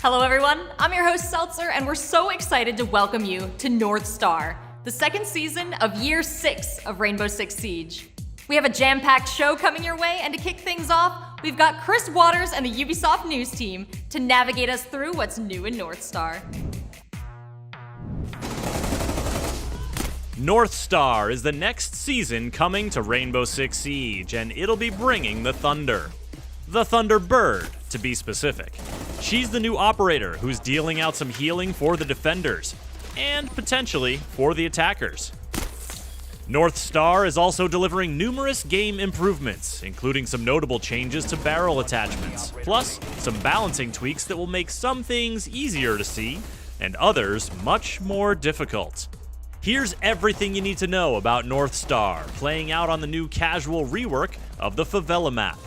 Hello everyone, I'm your host Seltzer, and we're so excited to welcome you to North Star, the second season of Year 6 of Rainbow Six Siege. We have a jam-packed show coming your way, and to kick things off, we've got Chris Waters and the Ubisoft news team to navigate us through what's new in North Star. North Star is the next season coming to Rainbow Six Siege, and it'll be bringing the Thunder. The Thunderbird, to be specific. She's the new operator who's dealing out some healing for the defenders, and potentially for the attackers. North Star is also delivering numerous game improvements, including some notable changes to barrel attachments, plus some balancing tweaks that will make some things easier to see, and others much more difficult. Here's everything you need to know about North Star, playing out on the new casual rework of the Favela map.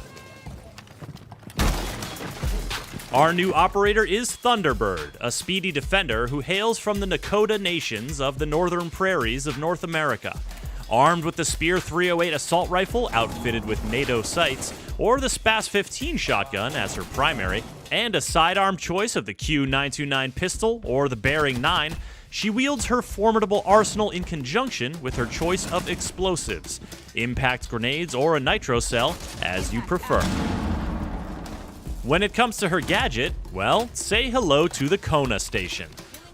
Our new operator is Thunderbird, a speedy defender who hails from the Kóna nations of the northern prairies of North America. Armed with the Spear 308 assault rifle outfitted with NATO sights, or the Spas 15 shotgun as her primary, and a sidearm choice of the Q929 pistol or the Bearing 9, she wields her formidable arsenal in conjunction with her choice of explosives, impact grenades or a nitro cell, as you prefer. When it comes to her gadget, well, say hello to the Kóna Station.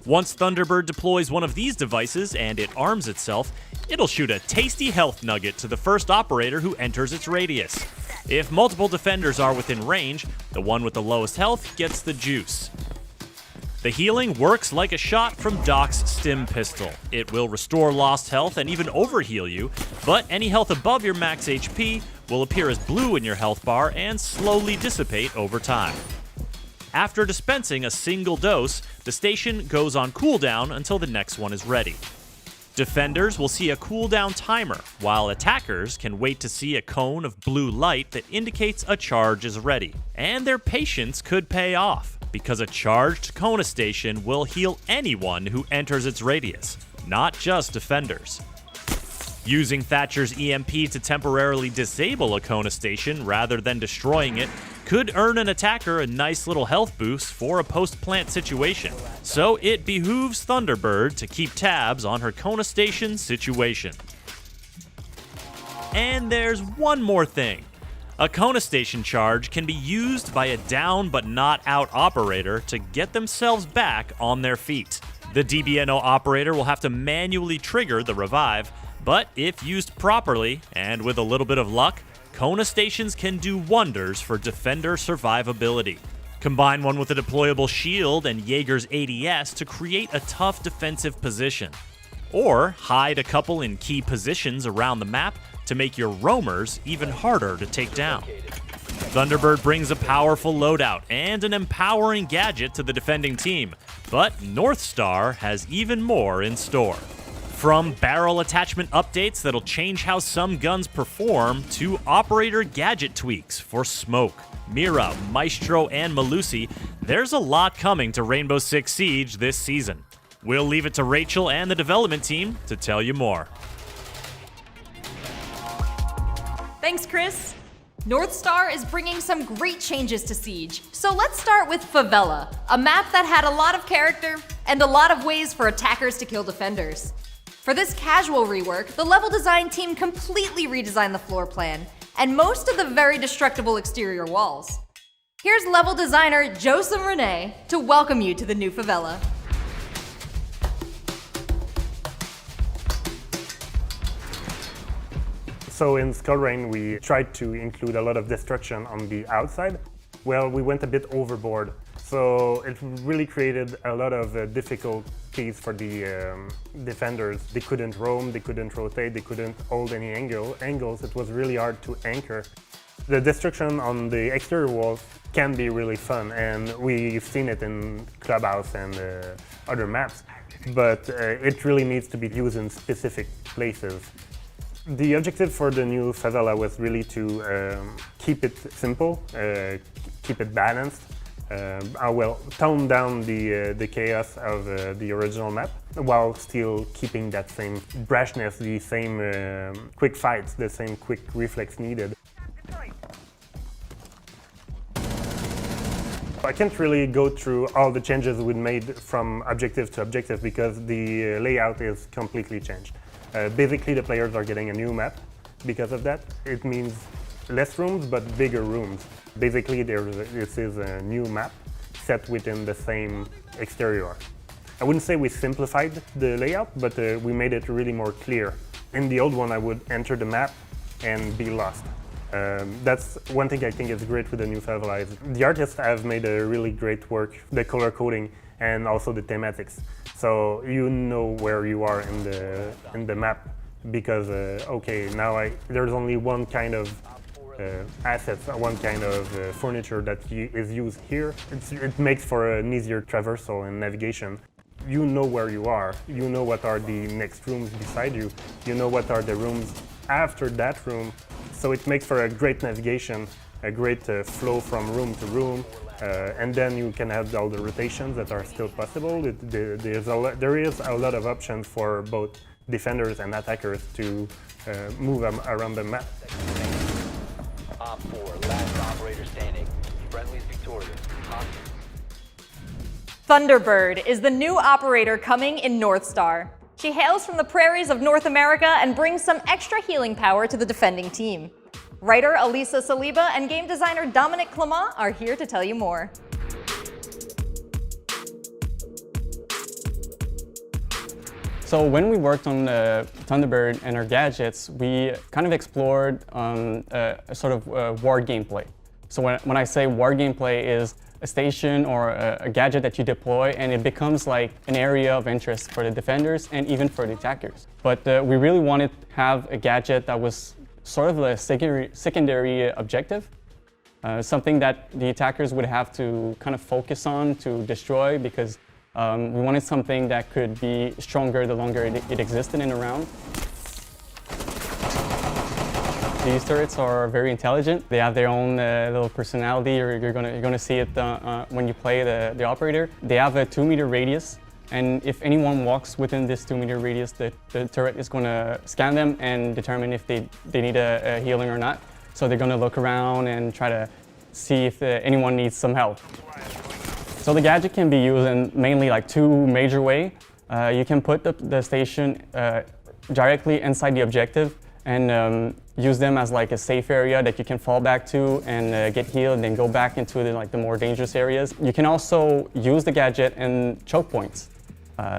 Once Thunderbird deploys one of these devices and it arms itself, it'll shoot a tasty health nugget to the first operator who enters its radius. If multiple defenders are within range, the one with the lowest health gets the juice. The healing works like a shot from Doc's stim pistol. It will restore lost health and even overheal you, but any health above your max HP will appear as blue in your health bar and slowly dissipate over time. After dispensing a single dose, the station goes on cooldown until the next one is ready. Defenders will see a cooldown timer, while attackers can wait to see a cone of blue light that indicates a charge is ready. And their patience could pay off, because a charged Kóna Station will heal anyone who enters its radius, not just defenders. Using Thatcher's EMP to temporarily disable a Kóna Station rather than destroying it could earn an attacker a nice little health boost for a post-plant situation, so it behooves Thunderbird to keep tabs on her Kóna Station situation. And there's one more thing. A Kóna Station charge can be used by a down but not out operator to get themselves back on their feet. The DBNO operator will have to manually trigger the revive, but if used properly, and with a little bit of luck, Kóna Stations can do wonders for defender survivability. Combine one with a deployable shield and Jaeger's ADS to create a tough defensive position. Or hide a couple in key positions around the map to make your roamers even harder to take down. Thunderbird brings a powerful loadout and an empowering gadget to the defending team, but North Star has even more in store. From barrel attachment updates that'll change how some guns perform to operator gadget tweaks for Smoke, Mira, Maestro, and Malusi, there's a lot coming to Rainbow Six Siege this season. We'll leave it to Rachel and the development team to tell you more. Thanks, Chris. North Star is bringing some great changes to Siege. So let's start with Favela, a map that had a lot of character and a lot of ways for attackers to kill defenders. For this casual rework, the level design team completely redesigned the floor plan and most of the very destructible exterior walls. Here's level designer Joseph Renee to welcome you to the new Favela. So in Skull Rain, we tried to include a lot of destruction on the outside. Well, we went a bit overboard. So it really created a lot of difficulties for the defenders. They couldn't roam, they couldn't rotate, they couldn't hold any angles. It was really hard to anchor. The destruction on the exterior walls can be really fun, and we've seen it in Clubhouse and other maps, but it really needs to be used in specific places. The objective for the new Favela was really to keep it simple, keep it balanced, tone down the chaos of the original map, while still keeping that same brashness, the same quick fights, the same quick reflex needed. I can't really go through all the changes we made from objective to objective because the layout is completely changed. Basically, the players are getting a new map because of that. It means less rooms, but bigger rooms. Basically, this is a new map set within the same exterior. I wouldn't say we simplified the layout, but we made it really more clear. In the old one, I would enter the map and be lost. That's one thing I think is great with the new Favela. The artists have made a really great work, the color coding and also the thematics. So you know where you are in the map because okay, now there's only one kind of assets, one kind of furniture that is used here. It makes for an easier traversal and navigation. You know where you are, you know what are the next rooms beside you, you know what are the rooms after that room. So it makes for a great navigation, a great flow from room to room, and then you can have all the rotations that are still possible. There is a lot of options for both defenders and attackers to move around the map. Op 4, last operator standing. Friendly's victorious. Thunderbird is the new operator coming in North Star. She hails from the prairies of North America and brings some extra healing power to the defending team. Writer Elisa Saliba and game designer Dominic Clement are here to tell you more. So when we worked on Thunderbird and our gadgets, we kind of explored a sort of war gameplay. So when I say war gameplay is a station or a gadget that you deploy and it becomes like an area of interest for the defenders and even for the attackers. But we really wanted to have a gadget that was sort of a secondary objective, something that the attackers would have to kind of focus on to destroy because we wanted something that could be stronger the longer it existed in a round. These turrets are very intelligent. They have their own little personality, or you're gonna see it when you play the operator. They have a 2-meter radius, and if anyone walks within this 2-meter radius, the turret is gonna scan them and determine if they need a healing or not. So they're gonna look around and try to see if anyone needs some help. So the gadget can be used in mainly like 2 major ways. You can put the station directly inside the objective and use them as like a safe area that you can fall back to and get healed and then go back into the more dangerous areas. You can also use the gadget in choke points.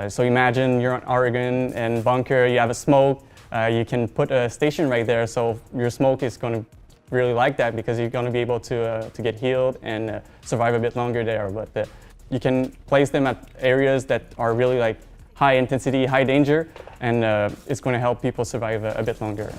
So imagine you're on Oregon and bunker, you have a smoke, you can put a station right there, so your smoke is going to really like that because you're going to be able to get healed and survive a bit longer there. But you can place them at areas that are really like high intensity, high danger, and it's going to help people survive a bit longer.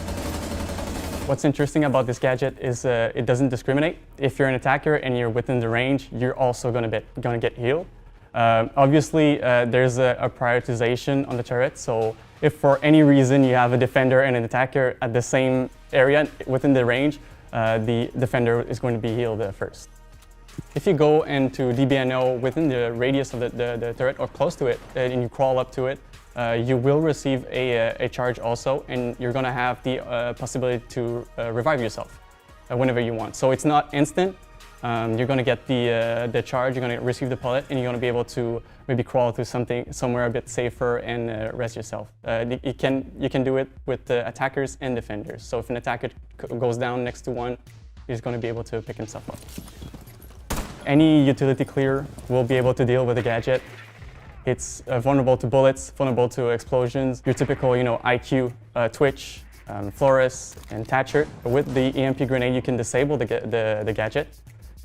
What's interesting about this gadget is it doesn't discriminate. If you're an attacker and you're within the range, you're also going to get healed. Obviously, there's a prioritization on the turret, so if for any reason you have a defender and an attacker at the same area within the range, the defender is going to be healed first. If you go into DBNO within the radius of the turret or close to it and you crawl up to it, you will receive a charge also, and you're going to have the possibility to revive yourself whenever you want. So it's not instant. You're going to get the charge, you're going to receive the pellet, and you're going to be able to maybe crawl to somewhere a bit safer and rest yourself. You can do it with attackers and defenders. So if an attacker goes down next to one, he's going to be able to pick himself up. Any utility clear will be able to deal with the gadget. It's vulnerable to bullets, vulnerable to explosions. Your typical, IQ, Twitch, Flores, and Thatcher. With the EMP grenade, you can disable the gadget.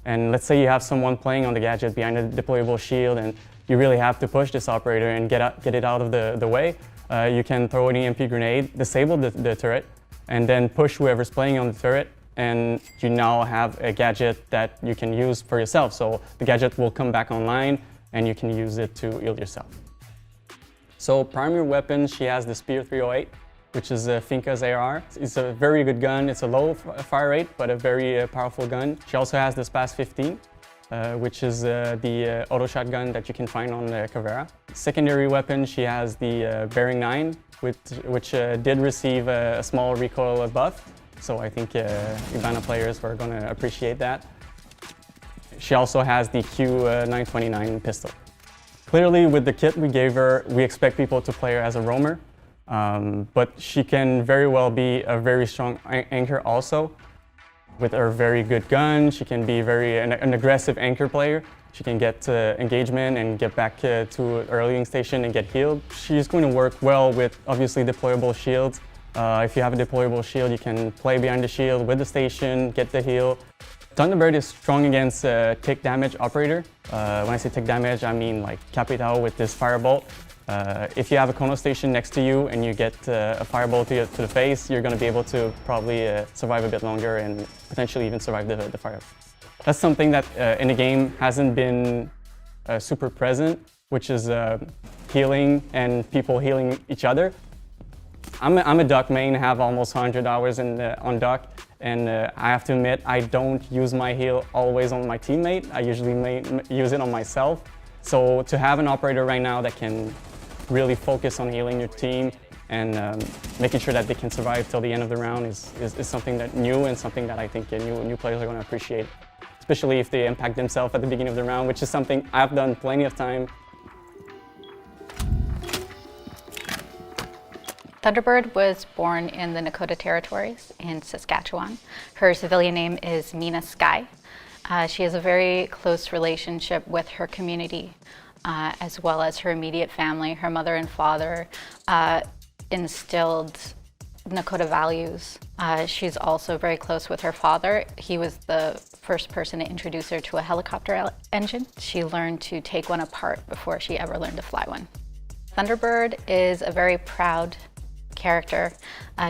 And let's say you have someone playing on the gadget behind a deployable shield, and you really have to push this operator and get it out of the way. You can throw an EMP grenade, disable the turret, and then push whoever's playing on the turret. And you now have a gadget that you can use for yourself. So the gadget will come back online and you can use it to heal yourself. So primary weapon, she has the Spear 308, which is Finka's AR. It's a very good gun. It's a low fire rate, but a very powerful gun. She also has the Spas 15, which is the auto shotgun that you can find on Favela. Secondary weapon, she has the Bearing 9, which did receive a small recoil buff. So I think Ibana players were going to appreciate that. She also has the Q929 pistol. Clearly, with the kit we gave her, we expect people to play her as a roamer, but she can very well be a very strong anchor also. With her very good gun, she can be an aggressive anchor player. She can get engagement and get back to her leading station and get healed. She's going to work well with, obviously, deployable shields. If you have a deployable shield, you can play behind the shield with the station, get the heal. Thunderbird is strong against tick damage operator. When I say tick damage, I mean like Capitao with this firebolt. If you have a Kóna Station next to you and you get a firebolt to the face, you're going to be able to probably survive a bit longer and potentially even survive the fire. That's something that in the game hasn't been super present, which is healing and people healing each other. I'm a Duck main, have almost 100 hours on Duck, and I have to admit, I don't use my heal always on my teammate. I usually use it on myself. So to have an operator right now that can really focus on healing your team and making sure that they can survive till the end of the round is something that new and something that I think new players are going to appreciate, especially if they impact themselves at the beginning of the round, which is something I've done plenty of time. Thunderbird was born in the Nakota Territories in Saskatchewan. Her civilian name is Mina Sky. She has a very close relationship with her community, as well as her immediate family. Her mother and father instilled Nakota values. She's also very close with her father. He was the first person to introduce her to a helicopter engine. She learned to take one apart before she ever learned to fly one. Thunderbird is a very proud character.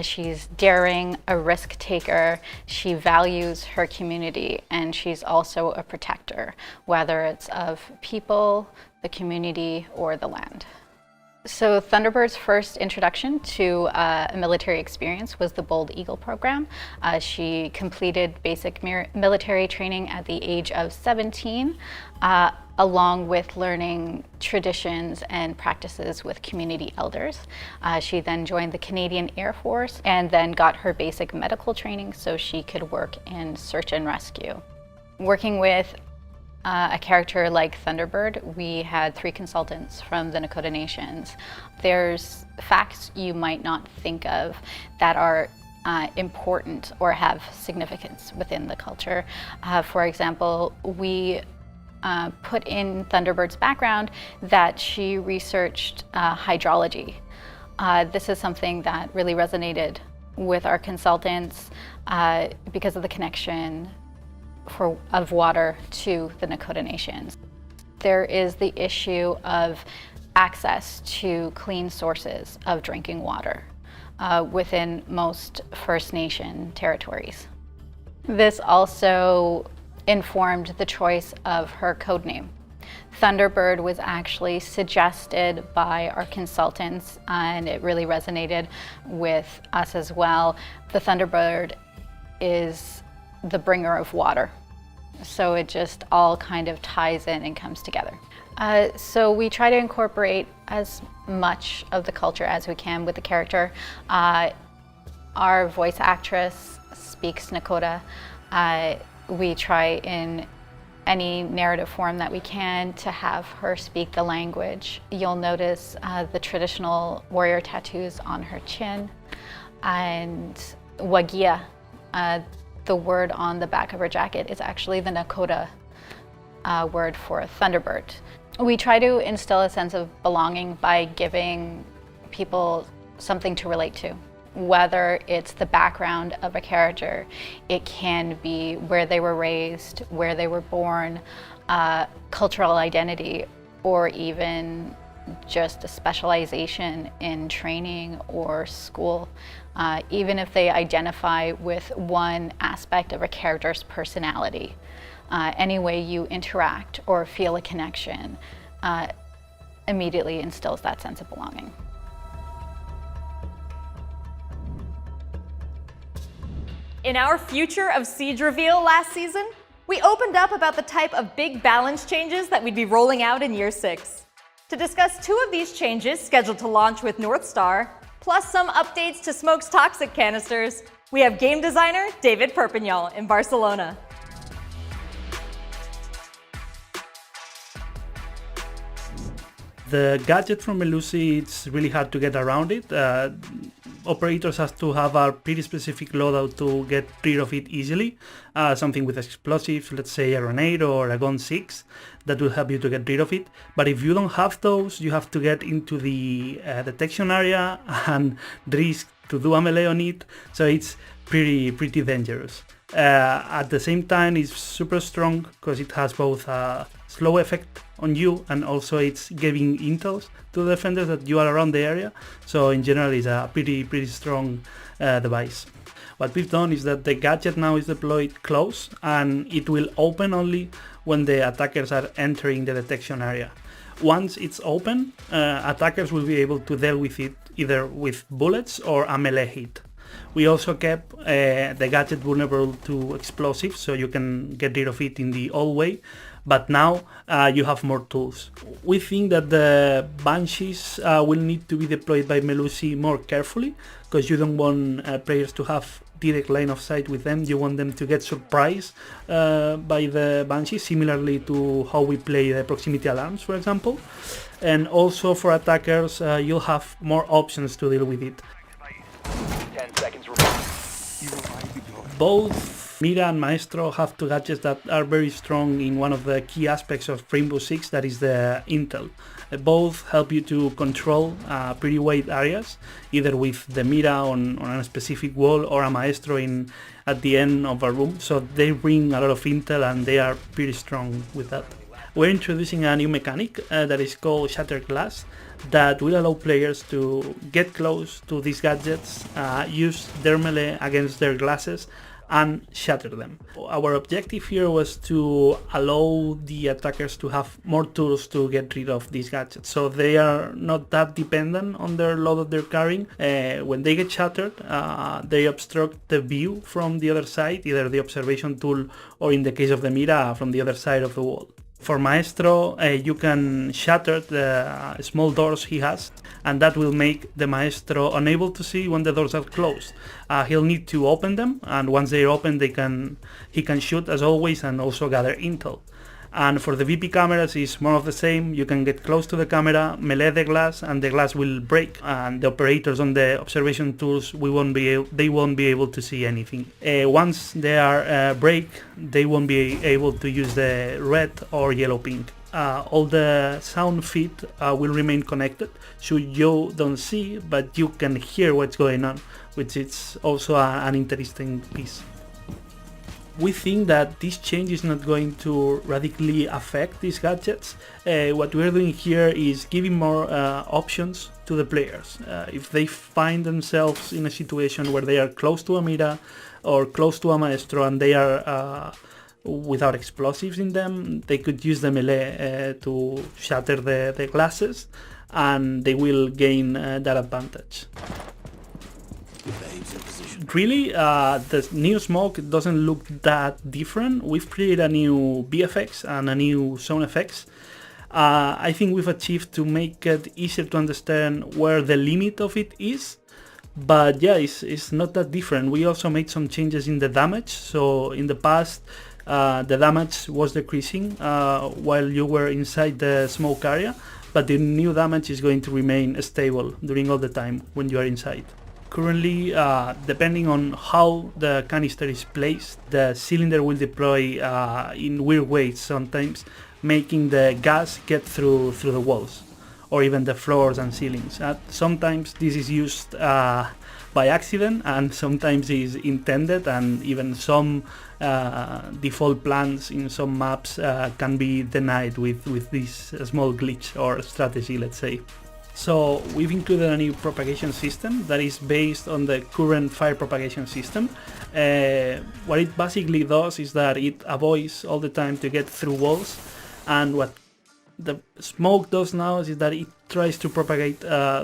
She's daring, a risk taker. She values her community, and she's also a protector, whether it's of people, the community, or the land. So Thunderbird's first introduction to a military experience was the Bold Eagle program. She completed basic military training at the age of 17, along with learning traditions and practices with community elders. She then joined the Canadian Air Force and then got her basic medical training so she could work in search and rescue. Working with a character like Thunderbird, we had 3 consultants from the Nakota Nations. There's facts you might not think of that are important or have significance within the culture. For example, we put in Thunderbird's background that she researched hydrology. This is something that really resonated with our consultants because of the connection of water to the Nakota Nations. There is the issue of access to clean sources of drinking water within most First Nation territories. This also informed the choice of her code name. Thunderbird was actually suggested by our consultants, and it really resonated with us as well. The Thunderbird is the bringer of water. So it just all kind of ties in and comes together. So we try to incorporate as much of the culture as we can with the character. Our voice actress speaks Nakota. We try in any narrative form that we can to have her speak the language. You'll notice the traditional warrior tattoos on her chin, and wagia. The word on the back of her jacket is actually the Nakota word for Thunderbird. We try to instill a sense of belonging by giving people something to relate to. Whether it's the background of a character, it can be where they were raised, where they were born, cultural identity, or even just a specialization in training or school. Even if they identify with one aspect of a character's personality, any way you interact or feel a connection immediately instills that sense of belonging. In our Future of Siege reveal last season, we opened up about the type of big balance changes that we'd be rolling out in Year 6. To discuss 2 of these changes scheduled to launch with North Star, plus some updates to Smoke's toxic canisters, we have game designer David Perpignol in Barcelona. The gadget from Melusi, it's really hard to get around it. Operators have to have a pretty specific loadout to get rid of it easily. Something with explosives, let's say a grenade or a gun 6, that will help you to get rid of it. But if you don't have those, you have to get into the detection area and risk to do a melee on it. So it's pretty dangerous. At the same time, it's super strong because it has both a slow effect on you and also it's giving intels to the defenders that you are around the area. So in general, it's a pretty strong device. What we've done is that the gadget now is deployed close and it will open only when the attackers are entering the detection area. Once it's open, attackers will be able to deal with it either with bullets or a melee hit. We also kept the gadget vulnerable to explosives, so you can get rid of it in the old way, but now you have more tools. We think that the Banshees will need to be deployed by Melusi more carefully, because you don't want players to have direct line of sight with them. You want them to get surprised by the Banshees, similarly to how we play the proximity alarms, for example. And also for attackers, you'll have more options to deal with it. 10 seconds remaining. Both Mira and Maestro have two gadgets that are very strong in one of the key aspects of Rainbow Six, that is the intel. Both help you to control pretty wide areas, either with the Mira on a specific wall or a Maestro at the end of a room. So they bring a lot of intel and they are pretty strong with that. We're introducing a new mechanic that is called Shattered Glass, that will allow players to get close to these gadgets, use their melee against their glasses and shatter them. Our objective here was to allow the attackers to have more tools to get rid of these gadgets, so they are not that dependent on their load that they're carrying. When they get shattered, they obstruct the view from the other side, either the observation tool or, in the case of the Mira, from the other side of the wall. For Maestro, you can shatter the small doors he has, and that will make the Maestro unable to see when the doors are closed. He'll need to open them, and once they're open, he can shoot as always and also gather intel. And for the VP cameras, it's more of the same. You can get close to the camera, melee the glass, and the glass will break. And the operators on the observation tools, they won't be able to see anything. Once they are break, they won't be able to use the red or yellow ping. All the sound feed will remain connected, so you don't see, but you can hear what's going on, which is also an interesting piece. We think that this change is not going to radically affect these gadgets. What we're doing here is giving more options to the players. If they find themselves in a situation where they are close to a Mira or close to a Maestro and they are without explosives in them, they could use the melee to shatter the glasses, and they will gain that advantage. Really, the new smoke doesn't look that different. We've created a new VFX and a new sound effects. I think we've achieved to make it easier to understand where the limit of it is. But yeah, it's not that different. We also made some changes in the damage. So in the past, the damage was decreasing while you were inside the smoke area. But the new damage is going to remain stable during all the time when you are inside. Currently, depending on how the canister is placed, the cylinder will deploy in weird ways sometimes, making the gas get through the walls or even the floors and ceilings. Sometimes this is used by accident, and sometimes is intended, and even some default plans in some maps can be denied with this small glitch or strategy, let's say. So we've included a new propagation system that is based on the current fire propagation system. What it basically does is that it avoids all the time to get through walls, and what the smoke does now is that it tries to propagate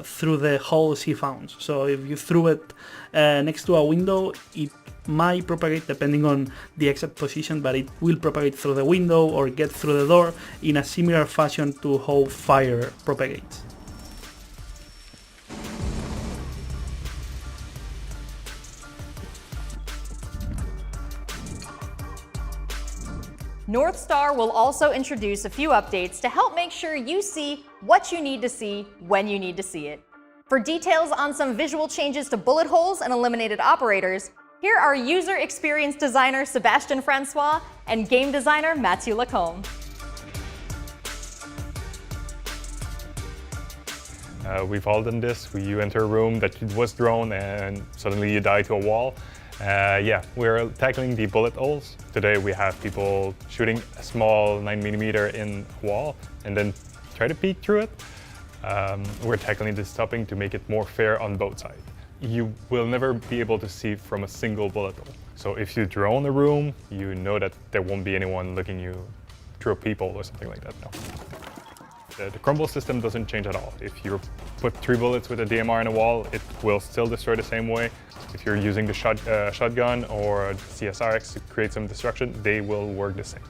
through the holes he found. So if you threw it next to a window, it might propagate depending on the exact position, but it will propagate through the window or get through the door in a similar fashion to how fire propagates. North Star will also introduce a few updates to help make sure you see what you need to see when you need to see it. For details on some visual changes to bullet holes and eliminated operators, here are user experience designer Sebastian Francois and game designer Mathieu Lacombe. We've all done this. You enter a room that was drawn and suddenly you die to a wall. Yeah, we're tackling the bullet holes. Today we have people shooting a small 9mm in a wall and then try to peek through it. We're tackling this topic to make it more fair on both sides. You will never be able to see from a single bullet hole. So if you drone a room, you know that there won't be anyone looking you through a peephole or something like that. No. The crumble system doesn't change at all. If you put 3 bullets with a DMR in a wall, it will still destroy the same way. If you're using the shotgun or CSRX to create some destruction, they will work the same.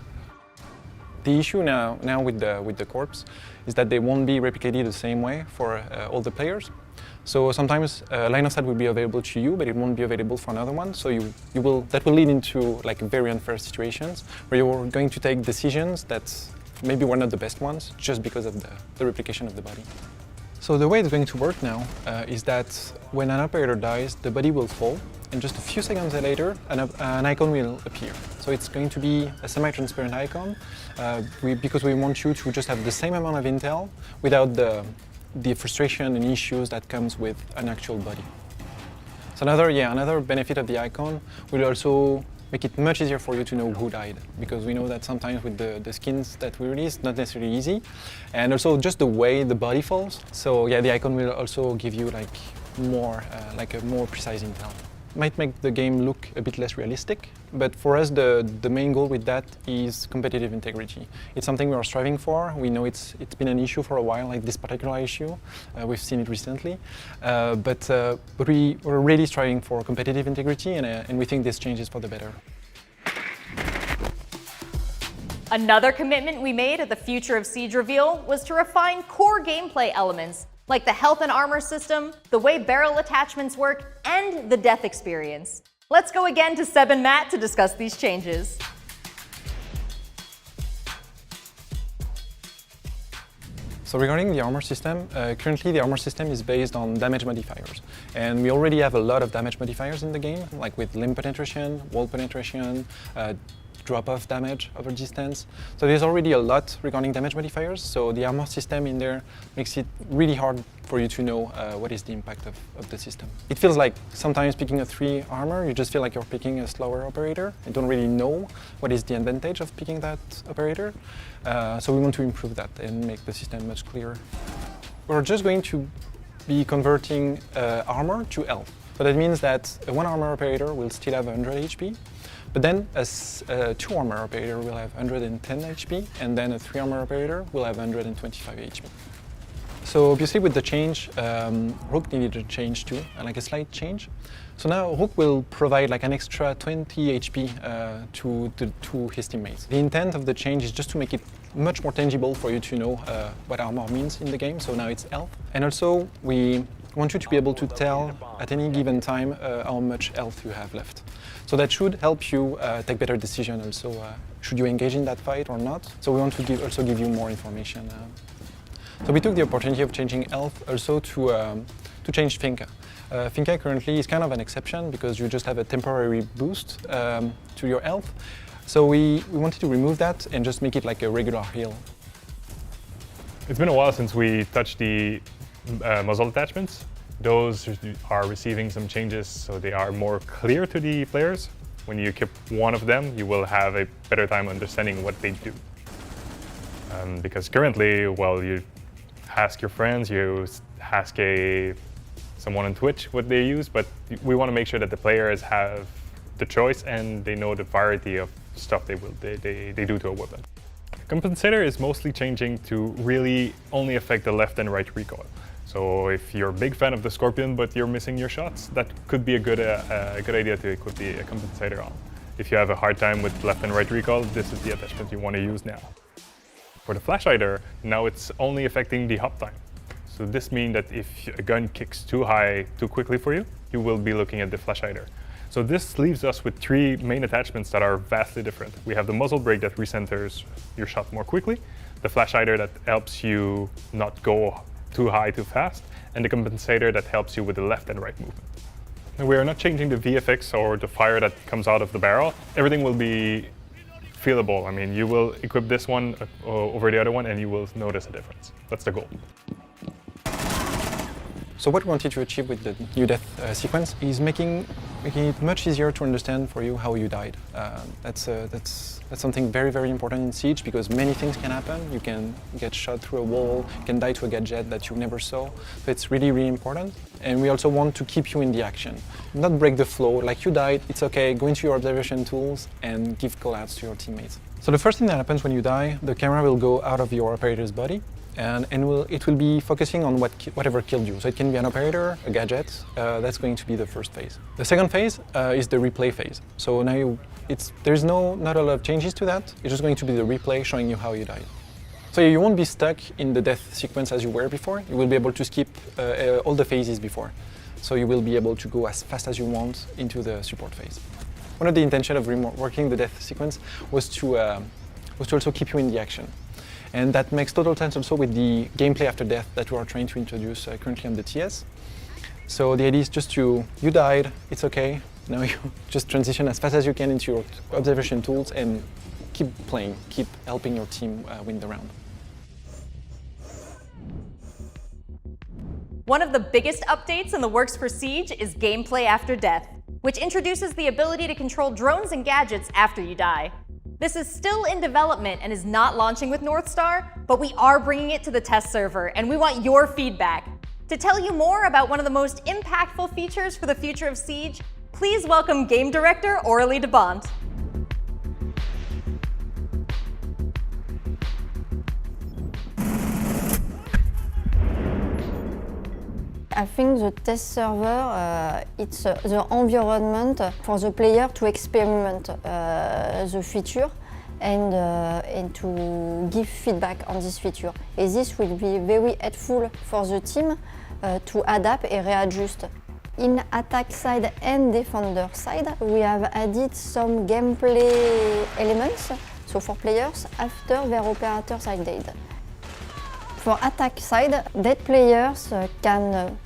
The issue now with the corpse is that they won't be replicated the same way for all the players. So sometimes line of sight will be available to you, but it won't be available for another one. So that will lead into like very unfair situations where you're going to take decisions that maybe were not the best ones just because of the replication of the body. So the way it's going to work now is that when an operator dies, the body will fall, and just a few seconds later, an icon will appear. So it's going to be a semi-transparent icon because we want you to just have the same amount of intel without the frustration and issues that comes with an actual body. So another benefit of the icon will also make it much easier for you to know who died, because we know that sometimes with the skins that we release, not necessarily easy, and also just the way the body falls. So yeah, the icon will also give you like more a more precise intel. Might make the game look a bit less realistic, but for us the main goal with that is competitive integrity. It's something we are striving for. We know it's been an issue for a while, like this particular issue. We've seen it recently, but we're really striving for competitive integrity, and we think this change is for the better. Another commitment we made at the Future of Siege reveal was to refine core gameplay elements like the health and armor system, the way barrel attachments work, and the death experience. Let's go again to Seb and Matt to discuss these changes. So regarding the armor system, currently the armor system is based on damage modifiers. And we already have a lot of damage modifiers in the game, like with limb penetration, wall penetration, drop-off damage over distance. So there's already a lot regarding damage modifiers, so the armor system in there makes it really hard for you to know what is the impact of the system. It feels like sometimes picking a 3 armor, you just feel like you're picking a slower operator and don't really know what is the advantage of picking that operator. So we want to improve that and make the system much clearer. We're just going to be converting armor to health. So that means that a 1 armor operator will still have 100 HP, but then a 2 armor operator will have 110 HP, and then a 3 armor operator will have 125 HP. So obviously with the change, Rook needed a change too, like a slight change. So now Rook will provide like an extra 20 HP to his teammates. The intent of the change is just to make it much more tangible for you to know what armor means in the game, so now it's health. And also we want you to be able to tell at any given time how much health you have left. So that should help you take better decisions also, should you engage in that fight or not. So we want to also give you more information. So we took the opportunity of changing health also to change Finca. Finca currently is kind of an exception because you just have a temporary boost to your health. So we wanted to remove that and just make it like a regular heal. It's been a while since we touched the muzzle attachments. Those are receiving some changes, so they are more clear to the players. When you equip one of them, you will have a better time understanding what they do. Because currently, well, you ask your friends, you ask someone on Twitch what they use, but we want to make sure that the players have the choice and they know the variety of stuff they do to a weapon. Compensator is mostly changing to really only affect the left and right recoil. So if you're a big fan of the Scorpion but you're missing your shots, that could be a good idea to equip the compensator on. If you have a hard time with left and right recoil, this is the attachment you want to use now. For the flash hider, now it's only affecting the hop time. So this means that if a gun kicks too high too quickly for you, you will be looking at the flash hider. So this leaves us with 3 main attachments that are vastly different. We have the muzzle brake that recenters your shot more quickly, the flash hider that helps you not go too high too fast, and the compensator that helps you with the left and right movement. And we are not changing the VFX or the fire that comes out of the barrel. Everything will be feelable. I mean, you will equip this one over the other one and you will notice a difference. That's the goal. So what we wanted to achieve with the new death sequence is making it much easier to understand for you how you died. That's something very, very important in Siege because many things can happen. You can get shot through a wall, you can die to a gadget that you never saw. So it's really, really important. And we also want to keep you in the action, not break the flow. Like you died, it's okay, go into your observation tools and give callouts to your teammates. So the first thing that happens when you die, the camera will go out of your operator's body and it will be focusing on whatever killed you. So it can be an operator, a gadget, that's going to be the first phase. The second phase is the replay phase. So now there's not a lot of changes to that. It's just going to be the replay showing you how you died. So you won't be stuck in the death sequence as you were before. You will be able to skip all the phases before. So you will be able to go as fast as you want into the support phase. One of the intentions of reworking the death sequence was to also keep you in the action. And that makes total sense also with the gameplay after death that we are trying to introduce currently on the TS. So the idea is just you died, it's okay. Now you just transition as fast as you can into your observation tools and keep playing, keep helping your team win the round. One of the biggest updates in the works for Siege is gameplay after death, which introduces the ability to control drones and gadgets after you die. This is still in development and is not launching with North Star, but we are bringing it to the test server and we want your feedback. To tell you more about one of the most impactful features for the future of Siege, please welcome Game Director Aurélie Debont. I think the test server, it's the environment for the player to experiment the feature and to give feedback on this feature. And this will be very helpful for the team to adapt and readjust. In attack side and defender side, we have added some gameplay elements, so for players after their operators are dead. For attack side, dead players can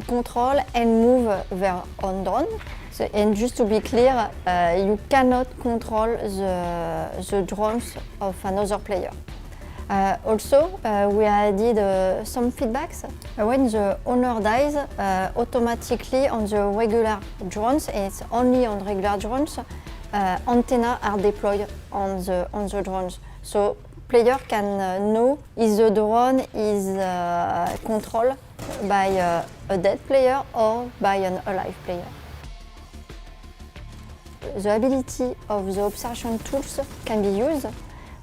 control and move their own drone. So, and just to be clear, you cannot control the drones of another player. Also, we added some feedbacks. When the owner dies, automatically on the regular drones, and it's only on regular drones, antennas are deployed on the drones. So player can know if the drone is controlled by a dead player or by an alive player. The ability of the observation tools can be used.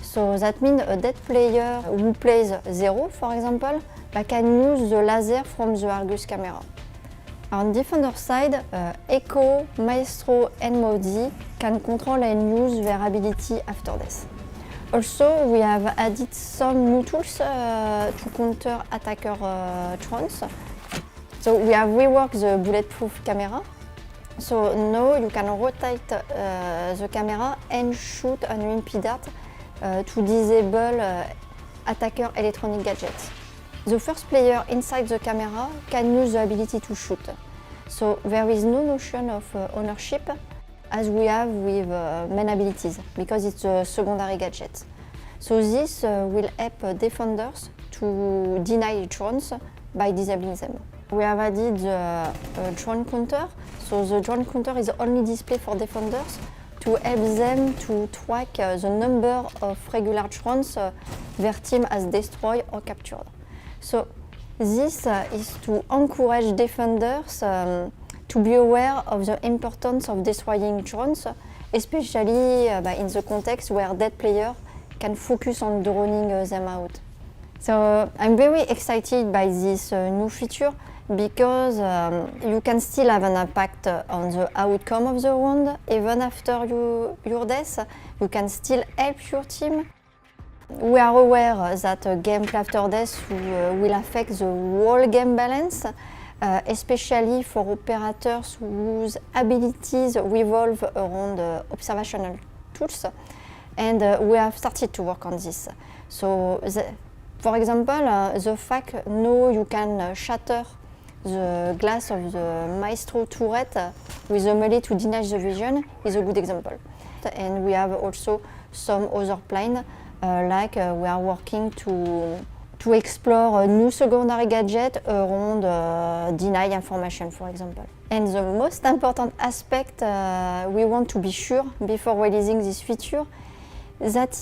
So that means a dead player who plays 0, for example, can use the laser from the Argus camera. On defender side, Echo, Maestro and Modi can control and use their ability after death. Also, we have added some new tools to counter attacker drones. So we have reworked the bulletproof camera. So now you can rotate the camera and shoot an UMP dart to disable attacker electronic gadgets. The first player inside the camera can use the ability to shoot. So there is no notion of ownership as we have with main abilities because it's a secondary gadget. So this will help defenders to deny drones by disabling them. We have added the drone counter. So the drone counter is only displayed for defenders to help them to track the number of regular drones their team has destroyed or captured. So this is to encourage defenders to be aware of the importance of destroying drones, especially in the context where dead players can focus on droning them out. So I'm very excited by this new feature because you can still have an impact on the outcome of the round. Even after your death, you can still help your team. We are aware that gameplay after death will affect the whole game balance, especially for operators whose abilities revolve around observational tools. And we have started to work on this. So, for example, the fact now you can shatter the glass of the Maestro turret with a melee to deny the vision is a good example. And we have also some other plane, like we are working to explore a new secondary gadget around deny information, for example. And the most important aspect we want to be sure before releasing this feature that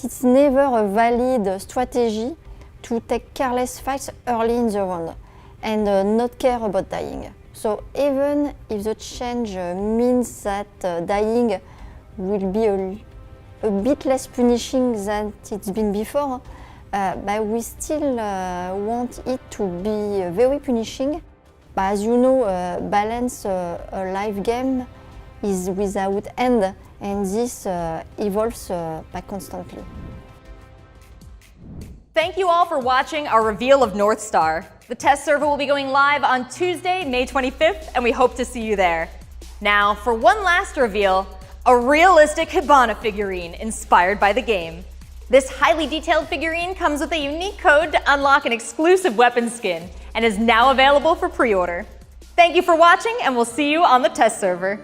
it's never a valid strategy to take careless fights early in the round and not care about dying. So even if the change means that dying will be a bit less punishing than it's been before, but we still want it to be very punishing. But as you know, balance a live game is without end, and this evolves constantly. Thank you all for watching our reveal of North Star. The test server will be going live on Tuesday, May 25th, and we hope to see you there. Now, for one last reveal, a realistic Hibana figurine inspired by the game. This highly detailed figurine comes with a unique code to unlock an exclusive weapon skin and is now available for pre-order. Thank you for watching, and we'll see you on the test server.